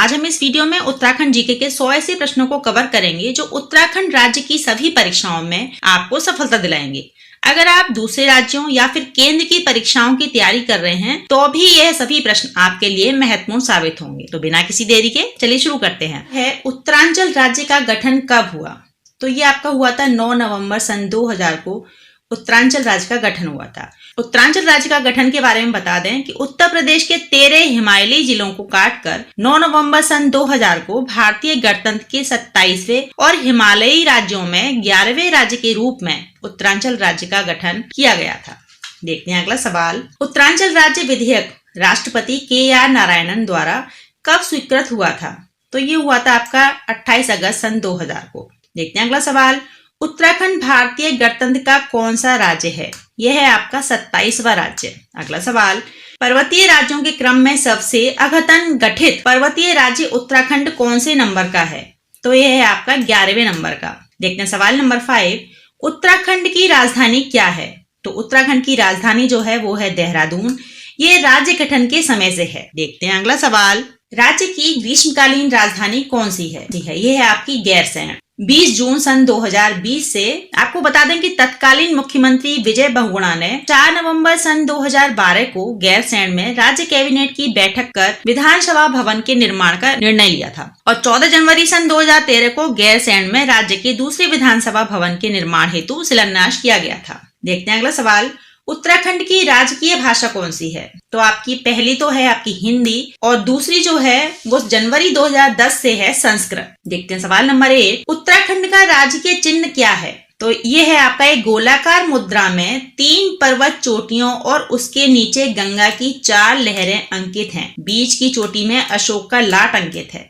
आज हम इस वीडियो में उत्तराखंड जीके के 100 ऐसे प्रश्नों को कवर करेंगे जो उत्तराखंड राज्य की सभी परीक्षाओं में आपको सफलता दिलाएंगे। अगर आप दूसरे राज्यों या फिर केंद्र की परीक्षाओं की तैयारी कर रहे हैं तो भी यह सभी प्रश्न आपके लिए महत्वपूर्ण साबित होंगे। तो बिना किसी देरी के चलिए शुरू करते हैं। उत्तरांचल राज्य का गठन कब हुआ? तो ये आपका हुआ था 9 नवंबर सन 2000 को उत्तरांचल राज्य का गठन हुआ था। उत्तरांचल राज्य का गठन के बारे में बता दें कि उत्तर प्रदेश के 13 हिमालयी जिलों को काटकर 9 नवंबर सन 2000 को भारतीय गणतंत्र के 27वें और हिमालयी राज्यों में 11वें राज्य के रूप में उत्तरांचल राज्य का गठन किया गया था। देखते हैं अगला सवाल। उत्तरांचल राज्य विधेयक राष्ट्रपति KR नारायणन द्वारा कब स्वीकृत हुआ था? तो ये हुआ था आपका 28 अगस्त सन 2000 को। देखते हैं अगला सवाल। उत्तराखंड भारतीय गणतंत्र का कौन सा राज्य है? यह है आपका 27वां राज्य। अगला सवाल। पर्वतीय राज्यों के क्रम में सबसे अद्यतन गठित पर्वतीय राज्य उत्तराखंड कौन से नंबर का है? तो यह है आपका 11वें नंबर का। देखते हैं सवाल नंबर 5। उत्तराखंड की राजधानी क्या है? तो उत्तराखंड की राजधानी जो है वो है देहरादून। ये राज्य गठन के समय से है। देखते हैं अगला सवाल। राज्य की ग्रीष्मकालीन राजधानी कौन सी है? ये है आपकी गैरसैंण। 20 जून सन 2020 से आपको बता दें कि तत्कालीन मुख्यमंत्री विजय बहुगुणा ने 4 नवंबर सन 2012 को गैरसैंण में राज्य कैबिनेट की बैठक कर विधानसभा भवन के निर्माण का निर्णय लिया था और 14 जनवरी सन 2013 को गैरसैंण में राज्य के दूसरे विधानसभा भवन के निर्माण हेतु शिलान्यास किया गया था। देखते हैं अगला सवाल। उत्तराखंड की राजकीय भाषा कौन सी है? तो आपकी पहली तो है आपकी हिंदी और दूसरी जो है वो जनवरी 2010 से है संस्कृत। देखते हैं सवाल नंबर 1। उत्तराखंड का राजकीय चिन्ह क्या है? तो ये है आपका एक गोलाकार मुद्रा में 3 पर्वत चोटियों और उसके नीचे गंगा की 4 लहरें अंकित हैं। बीच की चोटी में अशोक का लाट अंकित है।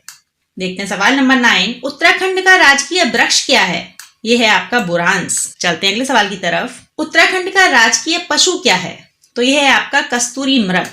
देखते हैं सवाल नंबर 9। उत्तराखंड का राजकीय वृक्ष क्या है? यह है आपका बुरांस। चलते हैं अगले सवाल की तरफ। उत्तराखंड का राजकीय पशु क्या है? तो यह है आपका कस्तूरी मृग।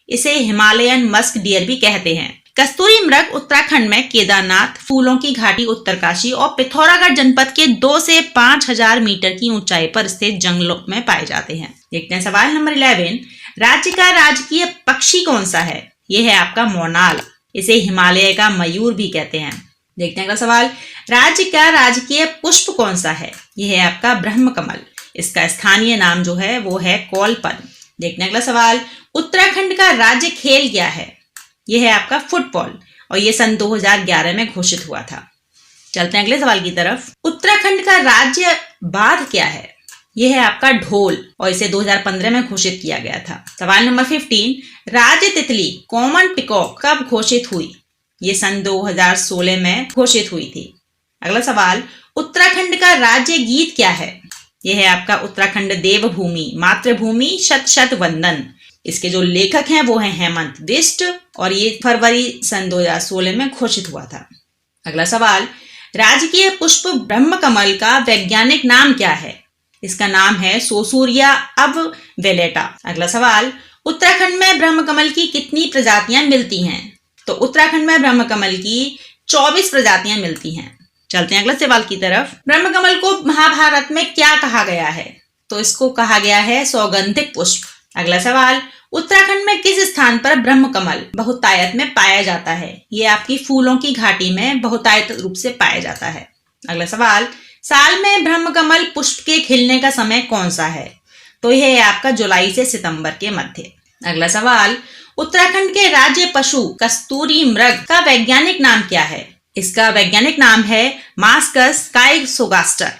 इसे हिमालयन मस्क डियर भी कहते हैं। कस्तूरी मृग उत्तराखंड में केदारनाथ, फूलों की घाटी उत्तरकाशी और पिथौरागढ़ जनपद के 2 से 5,000 मीटर की ऊंचाई पर स्थित जंगलों में पाए जाते हैं। देखते हैं सवाल नंबर 11। राज्य का राजकीय पक्षी कौन सा है? यह है आपका मोनाल। इसे हिमालय का मयूर भी कहते हैं। देखते हैं अगला सवाल। राज्य का राजकीय पुष्प कौन सा है? यह है आपका ब्रह्मकमल। इसका स्थानीय नाम जो है वो है कौलपन। देखते हैं अगला सवाल। उत्तराखंड का राज्य खेल क्या है? यह है आपका फुटबॉल और ये सन 2011 में घोषित हुआ था। चलते हैं अगले सवाल की तरफ। उत्तराखंड का राज्य बाघ क्या है? यह है आपका ढोल और इसे 2015 में घोषित किया गया था। सवाल नंबर 15। राज्य तितली कॉमन पिकॉक कब घोषित हुई? ये सन 2016 में घोषित हुई थी। अगला सवाल। उत्तराखंड का राज्य गीत क्या है? यह है आपका उत्तराखंड देवभूमि मातृभूमि शत शत वंदन। इसके जो लेखक हैं वो हैं हेमंत बिष्ट और ये फरवरी सन 2016 में घोषित हुआ था। अगला सवाल। राजकीय पुष्प ब्रह्मकमल का वैज्ञानिक नाम क्या है? इसका नाम है सोसूरिया अबवेलेटा। अगला सवाल। उत्तराखंड में ब्रह्मकमल की कितनी प्रजातियां मिलती हैं? तो उत्तराखंड में ब्रह्मकमल की 24 प्रजातियां मिलती हैं। चलते हैं अगले सवाल की तरफ। ब्रह्मकमल को महाभारत में क्या कहा गया है? तो इसको कहा गया है सौगंधिक पुष्प। अगला सवाल। उत्तराखंड में किस स्थान पर ब्रह्मकमल बहुतायत में पाया जाता है? ये आपकी फूलों की घाटी में बहुतायत रूप से पाया जाता है। अगला सवाल। साल में ब्रह्मकमल पुष्प के खिलने का समय कौन सा है? तो यह है आपका जुलाई से सितंबर के मध्य। अगला सवाल। उत्तराखंड के राज्य पशु कस्तूरी मृग का वैज्ञानिक नाम क्या है? इसका वैज्ञानिक नाम है मास्कस काइसोगास्टर।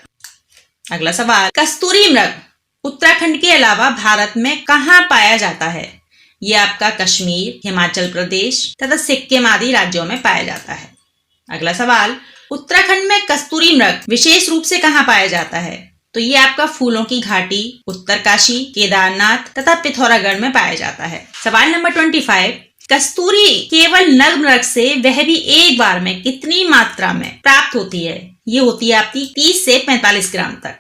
अगला सवाल। कस्तूरी मृग उत्तराखंड के अलावा भारत में कहाँ पाया जाता है? ये आपका कश्मीर, हिमाचल प्रदेश तथा सिक्किम आदि राज्यों में पाया जाता है। अगला सवाल। उत्तराखंड में कस्तूरी मृग विशेष रूप से कहाँ पाया जाता है? तो ये आपका फूलों की घाटी उत्तरकाशी, केदारनाथ तथा पिथौरागढ़ में पाया जाता है। सवाल नंबर 25। कस्तूरी केवल नर मृग से वह भी एक बार में कितनी मात्रा में प्राप्त होती है? ये होती है आपकी 30 से 45 ग्राम तक।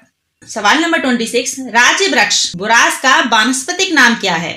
सवाल नंबर 26। राज्य वृक्ष बुरास का वानस्पतिक नाम क्या है?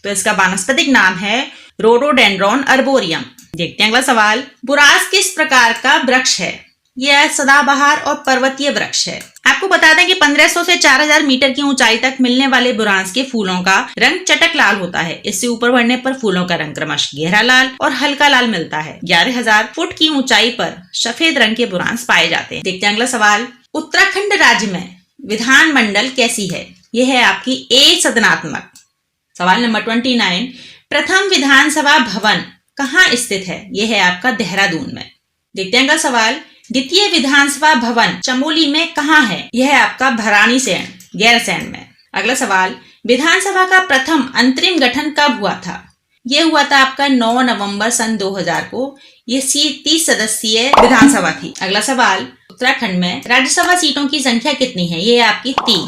तो इसका वानस्पतिक नाम है रोडोडेंड्रॉन अर्बोरियम। देखते हैं अगला सवाल। बुरास किस प्रकार का वृक्ष है? यह सदाबहार और पर्वतीय वृक्ष है। आपको बता दें कि 1500 से 4000 मीटर की ऊंचाई तक मिलने वाले बुरांस के फूलों का रंग चटक लाल होता है। इससे ऊपर बढ़ने पर फूलों का रंग क्रमश गहरा लाल और हल्का लाल मिलता है। 11000 फुट की ऊंचाई पर सफेद रंग के बुरांस पाए जाते हैं। देखते हैं अगला सवाल। उत्तराखंड राज्य में विधानमंडल कैसी है? यह है आपकी एक सदनात्मक। सवाल नंबर 29। प्रथम विधानसभा भवन कहाँ स्थित है? यह है आपका देहरादून में। देखते हैं अगला सवाल। द्वितीय विधानसभा भवन चमोली में कहाँ है? यह है आपका भराड़ीसैंण गैरसैंण में। अगला सवाल। विधानसभा का प्रथम अंतरिम गठन कब हुआ था? यह हुआ था आपका 9 नवंबर सन 2000 को। ये 30 सदस्यीय विधानसभा थी। अगला सवाल। उत्तराखंड में राज्यसभा सीटों की संख्या कितनी है? ये आपकी 3।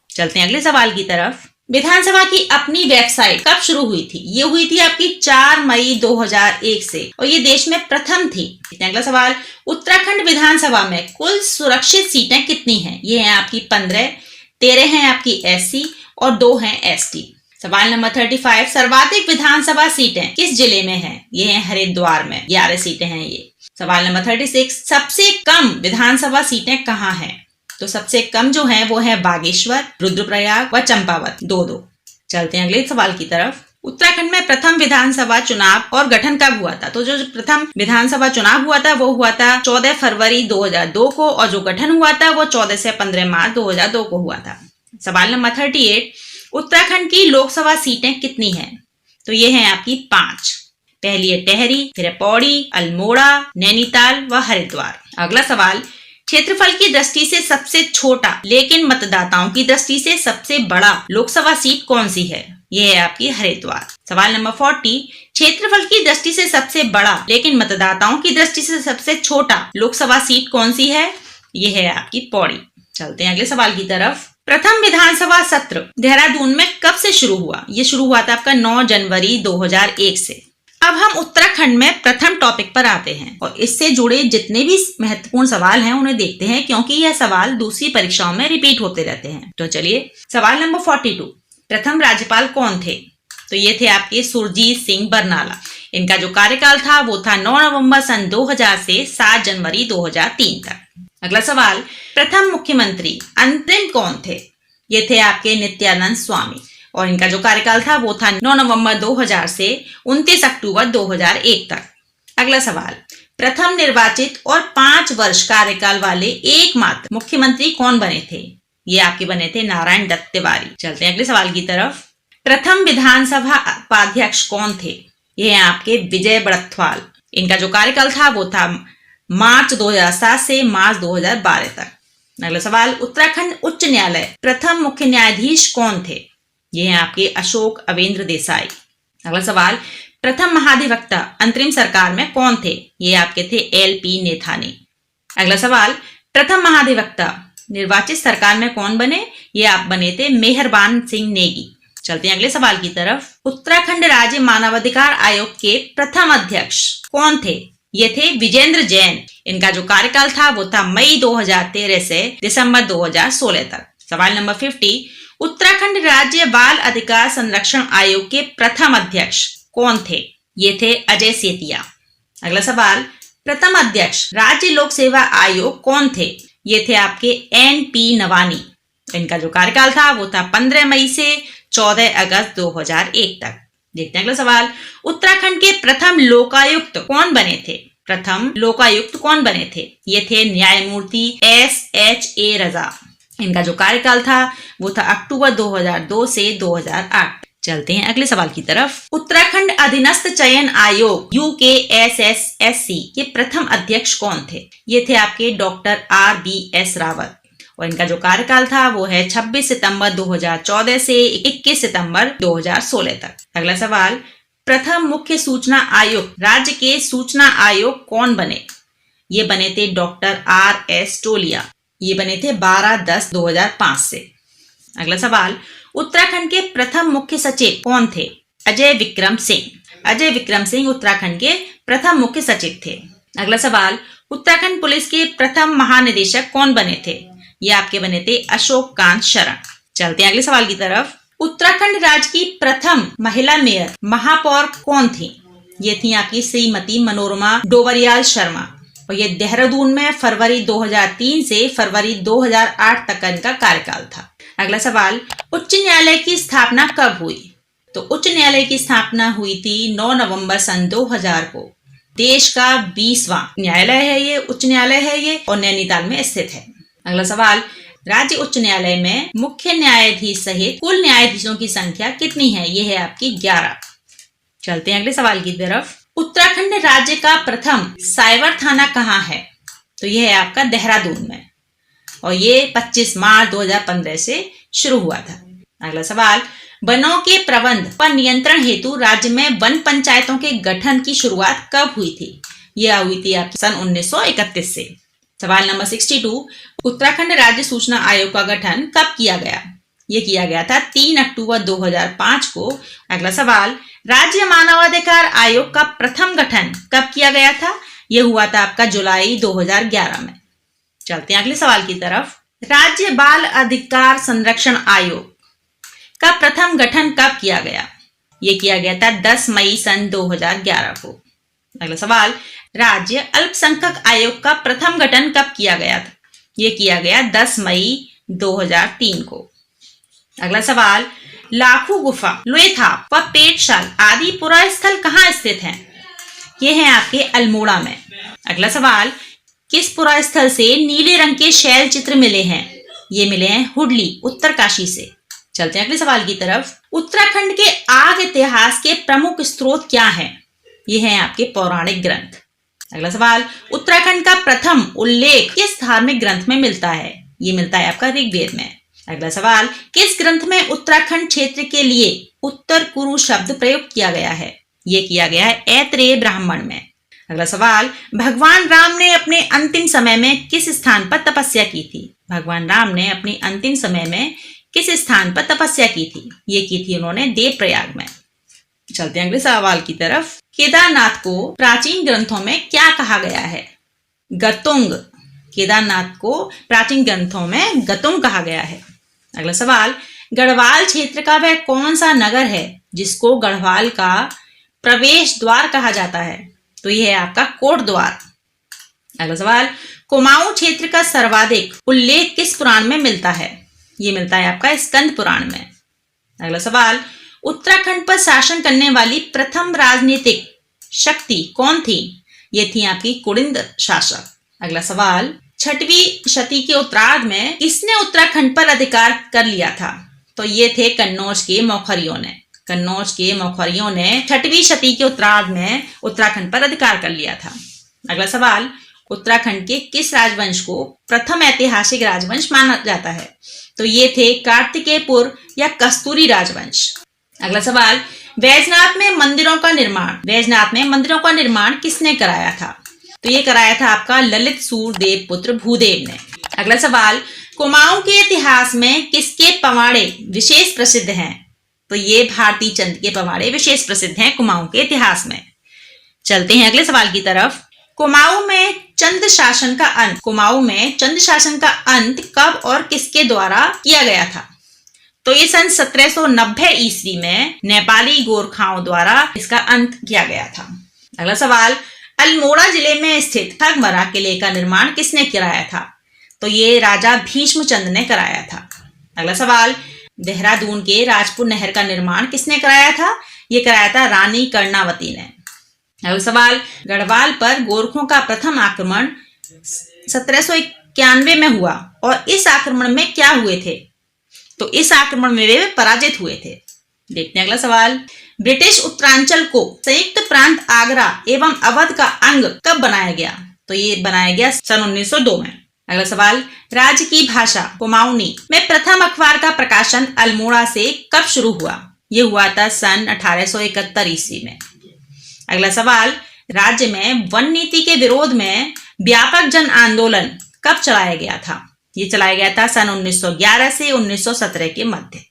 चलते हैं अगले सवाल की तरफ। विधानसभा की अपनी वेबसाइट कब शुरू हुई थी? ये हुई थी आपकी 4 मई 2001 से और ये देश में प्रथम थी। अगला सवाल। उत्तराखंड विधानसभा में कुल सुरक्षित सीटें कितनी हैं? ये हैं आपकी 15, 13 हैं आपकी SC और 2 हैं ST। सवाल नंबर 35। सर्वाधिक विधानसभा सीटें किस जिले में हैं? ये हैं हरिद्वार में, 11 सीटें हैं ये। सवाल नंबर 36। सबसे कम विधानसभा सीटें कहाँ हैं? तो सबसे कम जो है वो है बागेश्वर, रुद्रप्रयाग व चंपावत, 2-2। चलते हैं अगले सवाल की तरफ। उत्तराखंड में प्रथम विधानसभा चुनाव और गठन कब हुआ था? तो जो प्रथम विधानसभा चुनाव हुआ था वो हुआ था 14 फरवरी 2002 को और जो गठन हुआ था वो 14 से 15 मार्च 2002 को हुआ था। सवाल नंबर 38। उत्तराखंड की लोकसभा सीटें कितनी हैं? तो ये है आपकी 5। पहली है टेहरी, फिर है पौड़ी, अल्मोड़ा, नैनीताल व हरिद्वार। अगला सवाल। क्षेत्रफल की दृष्टि से सबसे छोटा लेकिन मतदाताओं की दृष्टि से सबसे बड़ा लोकसभा सीट कौन सी है? ये है आपकी हरिद्वार। सवाल नंबर 40। क्षेत्रफल की दृष्टि से सबसे बड़ा लेकिन मतदाताओं की दृष्टि से सबसे छोटा लोकसभा सीट कौन सी है? ये है आपकी पौड़ी। चलते हैं अगले सवाल की तरफ। प्रथम विधानसभा सत्र देहरादून में कब से शुरू हुआ? ये शुरू हुआ था आपका 9 जनवरी 2001 से। अब हम उत्तराखंड में प्रथम टॉपिक पर आते हैं और इससे जुड़े जितने भी महत्वपूर्ण सवाल हैं उन्हें देखते हैं क्योंकि यह सवाल दूसरी परीक्षाओं में रिपीट होते रहते हैं। तो चलिए सवाल नंबर 42। प्रथम राज्यपाल कौन थे? तो ये थे आपके सुरजीत सिंह बरनाला। इनका जो कार्यकाल था वो था 9 नवंबर सन 2000 से 7 जनवरी 2003 तक। अगला सवाल। प्रथम मुख्यमंत्री अंतरिम कौन थे? ये थे आपके नित्यानंद स्वामी और इनका जो कार्यकाल था वो था 9 नवंबर 2000 से 29 अक्टूबर 2001 तक। अगला सवाल। प्रथम निर्वाचित और 5 वर्ष कार्यकाल वाले एकमात्र मुख्यमंत्री कौन बने थे? ये आपके बने थे नारायण दत्त तिवारी। चलते हैं अगले सवाल की तरफ। प्रथम विधानसभा उपाध्यक्ष कौन थे? ये हैं आपके विजय बड़थवाल। इनका जो कार्यकाल था वो था मार्च 2007 से मार्च 2012 तक। अगला सवाल। उत्तराखंड उच्च न्यायालय प्रथम मुख्य न्यायाधीश कौन थे? ये हैं आपके अशोक अवेंद्र देसाई। अगला सवाल। प्रथम महाधिवक्ता अंतरिम सरकार में कौन थे? ये आपके थे LP नेथानी। अगला सवाल। प्रथम महाधिवक्ता निर्वाचित सरकार में कौन बने? ये आप बने थे मेहरबान सिंह नेगी। चलते हैं अगले सवाल की तरफ। उत्तराखंड राज्य मानवाधिकार आयोग के प्रथम अध्यक्ष कौन थे? ये थे विजेंद्र जैन। इनका जो कार्यकाल था वो था मई 2013 से दिसंबर 2016 तक। सवाल नंबर 50। उत्तराखंड राज्य बाल अधिकार संरक्षण आयोग के प्रथम अध्यक्ष कौन थे? ये थे अजय सेतिया। अगला सवाल। प्रथम अध्यक्ष राज्य लोक सेवा आयोग कौन थे? ये थे आपके NP नवानी। इनका जो कार्यकाल था वो था 15 मई से 14 अगस्त 2001 तक। देखते हैं अगला सवाल। उत्तराखंड के प्रथम लोकायुक्त कौन बने थे? प्रथम लोकायुक्त कौन बने थे? ये थे न्यायमूर्ति SHA रजा। इनका जो कार्यकाल था वो था अक्टूबर 2002 से 2008। चलते हैं अगले सवाल की तरफ। उत्तराखंड अधीनस्थ चयन आयोग UKSSSC के प्रथम अध्यक्ष कौन थे? ये थे आपके डॉक्टर RBS रावत और इनका जो कार्यकाल था वो है 26 सितंबर 2014 से 21 सितंबर 2016 तक। अगला सवाल। प्रथम मुख्य सूचना आयुक्त राज्य के सूचना आयोग कौन बने? ये बने थे डॉक्टर RS टोलिया। ये बने थे 12/10/2005 से। अगला सवाल। उत्तराखंड के प्रथम मुख्य सचिव कौन थे? अजय विक्रम सिंह। अजय विक्रम सिंह उत्तराखंड के प्रथम मुख्य सचिव थे। अगला सवाल। उत्तराखंड पुलिस के प्रथम महानिदेशक कौन बने थे? ये आपके बने थे अशोक कांत शरण। चलते हैं अगले सवाल की तरफ। उत्तराखंड राज्य की प्रथम महिला मेयर महापौर कौन थी? ये थी आपकी श्रीमती मनोरमा डोबरियाल शर्मा। और ये देहरादून में फरवरी 2003 से फरवरी 2008 तक का इनका कार्यकाल था। अगला सवाल, उच्च न्यायालय की स्थापना कब हुई? तो उच्च न्यायालय की स्थापना हुई थी 9 नवंबर सन 2000 को। देश का 20वां न्यायालय है ये, उच्च न्यायालय है ये, और नैनीताल में स्थित है। अगला सवाल, राज्य उच्च न्यायालय में मुख्य न्यायाधीश सहित कुल न्यायाधीशों की संख्या कितनी है? ये है आपकी 11। चलते हैं अगले सवाल की तरफ। उत्तराखंड राज्य का प्रथम साइबर थाना कहाँ है? तो ये है आपका देहरादून में, और ये 25 मार्च 2015 से शुरू हुआ था। अगला सवाल, वनों के प्रबंध पर नियंत्रण हेतु राज्य में वन पंचायतों के गठन की शुरुआत कब हुई थी? यह हुई थी आपकी सन 1931 से। सवाल नंबर 62, उत्तराखंड राज्य सूचना आयोग का गठन कब किया गया? ये किया गया था 3 अक्टूबर 2005 को। अगला सवाल, राज्य मानवाधिकार आयोग का प्रथम गठन कब किया गया था? यह हुआ था आपका जुलाई 2011 में। चलते हैं अगले सवाल की तरफ। राज्य बाल अधिकार संरक्षण आयोग का प्रथम गठन कब किया गया? ये किया गया था 10 मई सन 2011 को। अगला सवाल, राज्य अल्पसंख्यक आयोग का प्रथम गठन कब किया गया था? ये किया गया 10 मई 2003 को। अगला सवाल, लाखू गुफा, लोएथाप व पेटशाल आदि पुरा स्थल कहाँ स्थित हैं? ये है आपके अल्मोड़ा में। अगला सवाल, किस पुरा स्थल से नीले रंग के शैल चित्र मिले हैं? ये मिले हैं हुडली, उत्तरकाशी से। चलते हैं अगले सवाल की तरफ। उत्तराखंड के आग इतिहास के प्रमुख स्रोत क्या हैं? ये हैं आपके पौराणिक ग्रंथ। अगला सवाल, उत्तराखंड का प्रथम उल्लेख किस धार्मिक ग्रंथ में मिलता है? ये मिलता है आपका ऋग्वेद में। अगला सवाल, किस ग्रंथ में उत्तराखंड क्षेत्र के लिए उत्तर कुरु शब्द प्रयोग किया गया है? ये किया गया है ऐत्रेय ब्राह्मण में। अगला सवाल, भगवान राम ने अपने अंतिम समय में किस स्थान पर तपस्या की थी? भगवान राम ने अपनी अंतिम समय में किस स्थान पर तपस्या की थी? ये की थी उन्होंने देवप्रयाग में। चलते हैं अगले सवाल की तरफ। केदारनाथ को प्राचीन ग्रंथों में क्या कहा गया है? गतुंग। केदारनाथ को प्राचीन ग्रंथों में गतुंग कहा गया है। अगला सवाल, गढ़वाल क्षेत्र का वह कौन सा नगर है जिसको गढ़वाल का प्रवेश द्वार कहा जाता है? तो यह है आपका कोट द्वार। अगला सवाल, कुमाऊं क्षेत्र का सर्वाधिक उल्लेख किस पुराण में मिलता है? ये मिलता है आपका स्कंद पुराण में। अगला सवाल, उत्तराखंड पर शासन करने वाली प्रथम राजनीतिक शक्ति कौन थी? ये थी आपकी कुड़िंद शासक। अगला सवाल, 6वीं शती के उत्तरार्ध में किसने उत्तराखंड पर अधिकार कर लिया था? तो ये थे कन्नौज के मौखरियों ने। कन्नौज के मौखरियों ने 6वीं शती के उत्तरार्ध में उत्तराखंड पर अधिकार कर लिया था। अगला सवाल, उत्तराखंड के किस राजवंश को प्रथम ऐतिहासिक राजवंश माना जाता है? तो ये थे कार्तिकेयपुर या कस्तूरी राजवंश। अगला सवाल, वैजनाथ में मंदिरों का निर्माण किसने कराया था? तो ये कराया था आपका ललित सूरदेव पुत्र भूदेव ने। अगला सवाल, कुमाऊं के इतिहास में किसके पवाड़े विशेष प्रसिद्ध हैं? तो ये भारती चंद के पवाड़े विशेष प्रसिद्ध हैं कुमाऊं के इतिहास में। चलते हैं अगले सवाल की तरफ। कुमाऊं में चंद शासन का अंत कब और किसके द्वारा किया गया था? तो ये सन 1790 ईस्वी में नेपाली गोरखाओं द्वारा इसका अंत किया गया था। अगला सवाल, अल्मोड़ा जिले में स्थित खगमरा किले का निर्माण किसने कराया था? तो ये राजा भीष्मचंद ने कराया था। अगला सवाल, देहरादून के राजपुर नहर का निर्माण किसने कराया था? ये कराया था रानी कर्णावती ने। अगला सवाल, गढ़वाल पर गोरखों का प्रथम आक्रमण 1791 में हुआ और इस आक्रमण में क्या हुए थे? तो इस आक्रमण में वे पराजित हुए थे। देखते हैं अगला सवाल, ब्रिटिश उत्तरांचल को संयुक्त प्रांत आगरा एवं अवध का अंग कब बनाया गया? तो ये बनाया गया सन 1902 में। अगला सवाल, राज्य की भाषा कुमाऊनी में प्रथम अखबार का प्रकाशन अल्मोड़ा से कब शुरू हुआ? ये हुआ था सन 1871 ईस्वी में। अगला सवाल, राज्य में वन नीति के विरोध में व्यापक जन आंदोलन कब चलाया गया था? ये चलाया गया था सन 1911 से 1917 के मध्य।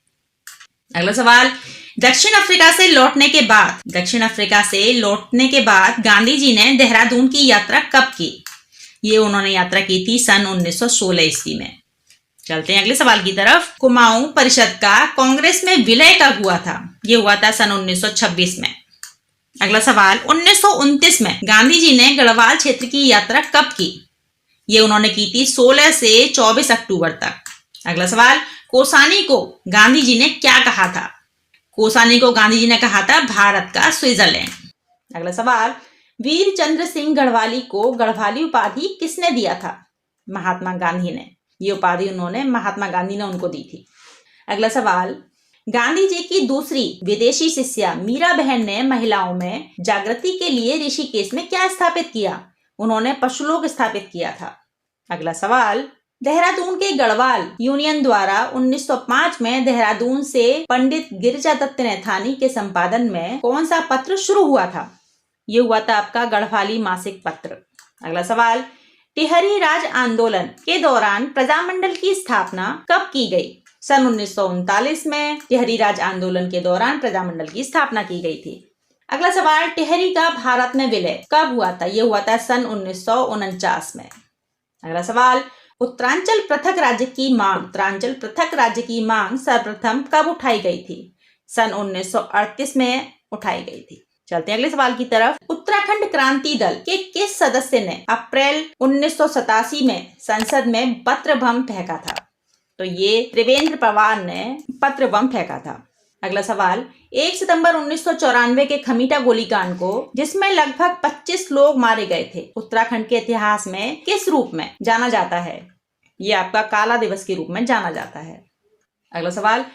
अगला सवाल, दक्षिण अफ्रीका से लौटने के बाद गांधी जी ने देहरादून की यात्रा कब की? ये उन्होंने यात्रा की थी सन 1916 ईस्वी में। चलते हैं अगले सवाल की तरफ। कुमाऊं परिषद का कांग्रेस में विलय कब हुआ था? ये हुआ था सन 1926 में। अगला सवाल, 1929 में गांधी जी ने गढ़वाल क्षेत्र की यात्रा कब की? ये उन्होंने की थी 16 से 24 अक्टूबर तक। अगला सवाल, कोसानी को गांधी जी ने क्या कहा था? कोसानी को गांधी जी ने कहा था भारत का स्विट्जरलैंड। अगला सवाल, वीर चंद्र सिंह गढ़वाली को गढ़वाली उपाधि किसने दिया था? महात्मा गांधी ने। ये उपाधि उन्होंने महात्मा गांधी ने उनको दी थी। अगला सवाल, गांधी जी की दूसरी विदेशी शिष्या मीरा बहन ने महिलाओं में जागृति के लिए ऋषिकेश में क्या स्थापित किया? उन्होंने पशुलोक स्थापित किया था। अगला सवाल, देहरादून के गढ़वाल यूनियन द्वारा 1905 में देहरादून से पंडित गिरिजा दत्त नैथानी के संपादन में कौन सा पत्र शुरू हुआ था? ये हुआ था आपका गढ़वाली मासिक पत्र। अगला सवाल, टिहरी राज आंदोलन के दौरान प्रजामंडल की स्थापना कब की गई? सन 1939 में टिहरी राज आंदोलन के दौरान प्रजामंडल की स्थापना की गई थी। अगला सवाल, टिहरी का भारत में विलय कब हुआ था? यह हुआ था सन 1949 में। अगला सवाल, उत्तरांचल पृथक राज्य की मांग सर्वप्रथम कब उठाई गई थी? सन 1938 में उठाई गई थी। चलते हैं अगले सवाल की तरफ। उत्तराखंड क्रांति दल के किस सदस्य ने अप्रैल 1987 में संसद में पत्र बम फेंका था? तो ये त्रिवेंद्र पवार ने पत्र बम फेंका था। अगला सवाल, 1 सितंबर 1994 के खमीटा गोलीकांड को, जिसमें लगभग 25 लोग मारे गए थे, उत्तराखंड के इतिहास में किस रूप में जाना जाता है? ये आपका काला दिवस के रूप में जाना जाता है। अगला सवाल,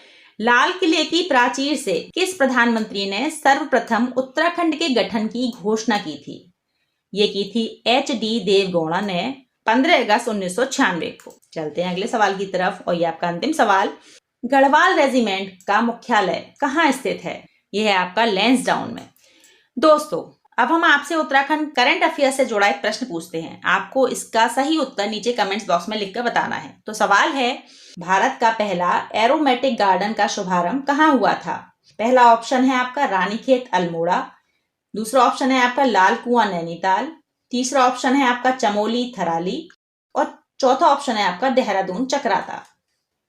लाल किले की प्राचीर से किस प्रधानमंत्री ने सर्वप्रथम उत्तराखंड के गठन की घोषणा की थी? ये की थी HD देवगौड़ा ने 15 अगस्त 1996 को। चलते हैं अगले सवाल की तरफ और ये आपका अंतिम सवाल, गढ़वाल रेजिमेंट का मुख्यालय कहाँ स्थित है? यह है आपका लैंसडाउन में। दोस्तों, अब हम आपसे उत्तराखंड करंट अफेयर से जुड़ा एक प्रश्न पूछते हैं। आपको इसका सही उत्तर नीचे कमेंट्स बॉक्स में लिखकर बताना है। तो सवाल है, भारत का पहला एरोमेटिक गार्डन का शुभारंभ कहाँ हुआ था? पहला ऑप्शन है आपका रानीखेत अल्मोड़ा, दूसरा ऑप्शन है आपका लाल कुआं नैनीताल, तीसरा ऑप्शन है आपका चमोली थराली और चौथा ऑप्शन है आपका देहरादून चक्राता।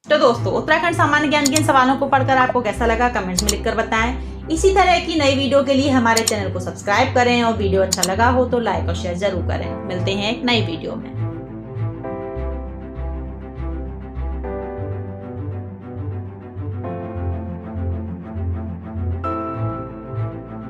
तो दोस्तों, उत्तराखंड सामान्य ज्ञान के इन सवालों को पढ़कर आपको कैसा लगा कमेंट्स में लिखकर बताएं। इसी तरह की नई वीडियो के लिए हमारे चैनल को सब्सक्राइब करें और वीडियो अच्छा लगा हो तो लाइक और शेयर जरूर करें। मिलते हैं एक नई वीडियो में।